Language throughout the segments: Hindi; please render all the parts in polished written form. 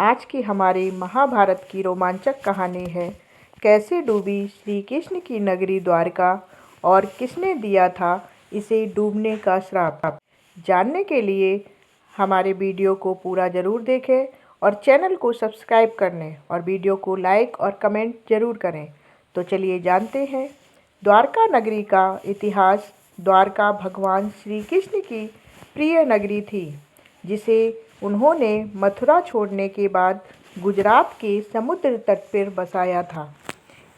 आज की हमारी महाभारत की रोमांचक कहानी है कैसे डूबी श्री कृष्ण की नगरी द्वारका और किसने दिया था इसे डूबने का श्राप। जानने के लिए हमारे वीडियो को पूरा ज़रूर देखें और चैनल को सब्सक्राइब करने और वीडियो को लाइक और कमेंट ज़रूर करें। तो चलिए जानते हैं द्वारका नगरी का इतिहास। द्वारका भगवान श्री कृष्ण की प्रिय नगरी थी जिसे उन्होंने मथुरा छोड़ने के बाद गुजरात के समुद्र तट पर बसाया था।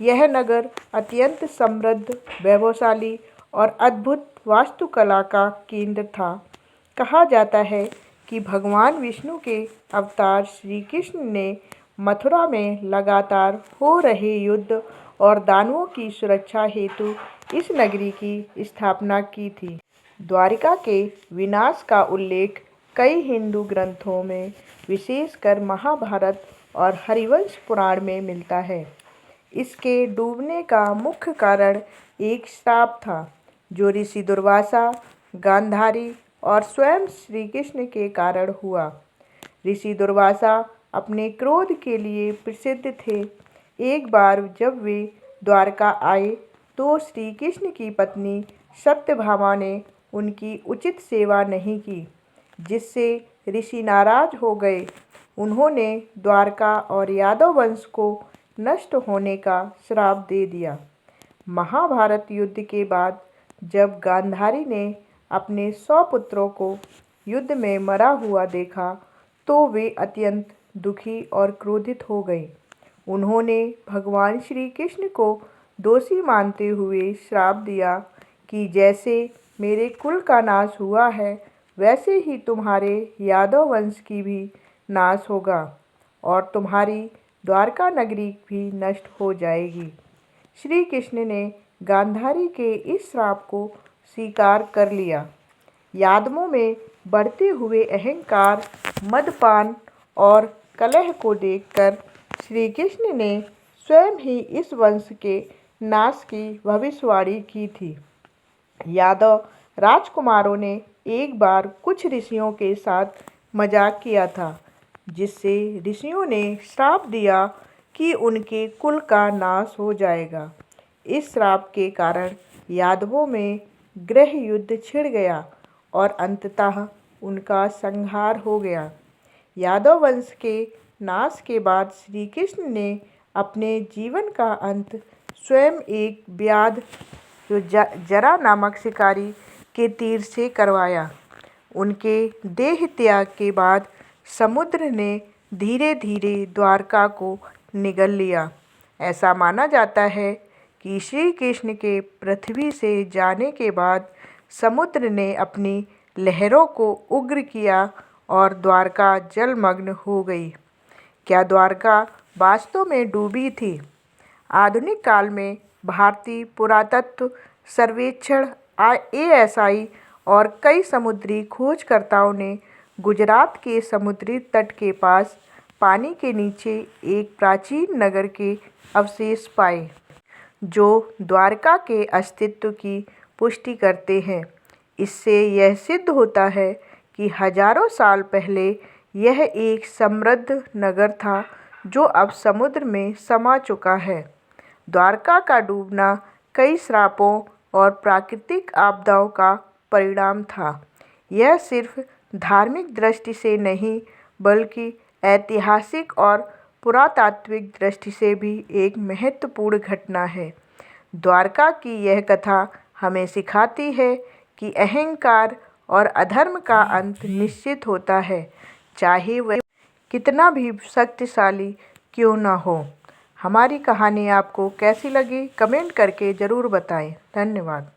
यह नगर अत्यंत समृद्ध, वैभवशाली और अद्भुत वास्तुकला का केंद्र था। कहा जाता है कि भगवान विष्णु के अवतार श्री कृष्ण ने मथुरा में लगातार हो रहे युद्ध और दानवों की सुरक्षा हेतु इस नगरी की स्थापना की थी। द्वारिका के विनाश का उल्लेख कई हिंदू ग्रंथों में, विशेषकर महाभारत और हरिवंश पुराण में मिलता है। इसके डूबने का मुख्य कारण एक श्राप था जो ऋषि दुर्वासा, गांधारी और स्वयं श्री कृष्ण के कारण हुआ। ऋषि दुर्वासा अपने क्रोध के लिए प्रसिद्ध थे। एक बार जब वे द्वारका आए तो श्री कृष्ण की पत्नी सत्यभामा ने उनकी उचित सेवा नहीं की, जिससे ऋषि नाराज हो गए। उन्होंने द्वारका और यादव वंश को नष्ट होने का श्राप दे दिया। महाभारत युद्ध के बाद जब गांधारी ने अपने 100 पुत्रों को युद्ध में मरा हुआ देखा तो वे अत्यंत दुखी और क्रोधित हो गई। उन्होंने भगवान श्री कृष्ण को दोषी मानते हुए श्राप दिया कि जैसे मेरे कुल का नाश हुआ है वैसे ही तुम्हारे यादव वंश की भी नाश होगा और तुम्हारी द्वारका नगरी भी नष्ट हो जाएगी। श्री कृष्ण ने गांधारी के इस श्राप को स्वीकार कर लिया। यादवों में बढ़ते हुए अहंकार, मदपान और कलह को देखकर श्री कृष्ण ने स्वयं ही इस वंश के नाश की भविष्यवाणी की थी। यादव राजकुमारों ने एक बार कुछ ऋषियों के साथ मजाक किया था, जिससे ऋषियों ने श्राप दिया कि उनके कुल का नाश हो जाएगा। इस श्राप के कारण यादवों में गृह युद्ध छिड़ गया और अंततः उनका संहार हो गया। यादव वंश के नाश के बाद श्री कृष्ण ने अपने जीवन का अंत स्वयं एक व्याध जो जरा नामक शिकारी के तीर से करवाया। उनके देह त्याग के बाद समुद्र ने धीरे धीरे द्वारका को निगल लिया। ऐसा माना जाता है कि श्री कृष्ण के पृथ्वी से जाने के बाद समुद्र ने अपनी लहरों को उग्र किया और द्वारका जलमग्न हो गई। क्या द्वारका वास्तव में डूबी थी? आधुनिक काल में भारतीय पुरातत्व सर्वेक्षण ASI और कई समुद्री खोजकर्ताओं ने गुजरात के समुद्री तट के पास पानी के नीचे एक प्राचीन नगर के अवशेष पाए, जो द्वारका के अस्तित्व की पुष्टि करते हैं। इससे यह सिद्ध होता है कि हजारों साल पहले यह एक समृद्ध नगर था जो अब समुद्र में समा चुका है। द्वारका का डूबना कई श्रापों और प्राकृतिक आपदाओं का परिणाम था। यह सिर्फ धार्मिक दृष्टि से नहीं बल्कि ऐतिहासिक और पुरातात्विक दृष्टि से भी एक महत्वपूर्ण घटना है। द्वारका की यह कथा हमें सिखाती है कि अहंकार और अधर्म का अंत निश्चित होता है, चाहे वह कितना भी शक्तिशाली क्यों न हो। हमारी कहानी आपको कैसी लगी कमेंट करके ज़रूर बताएं। धन्यवाद।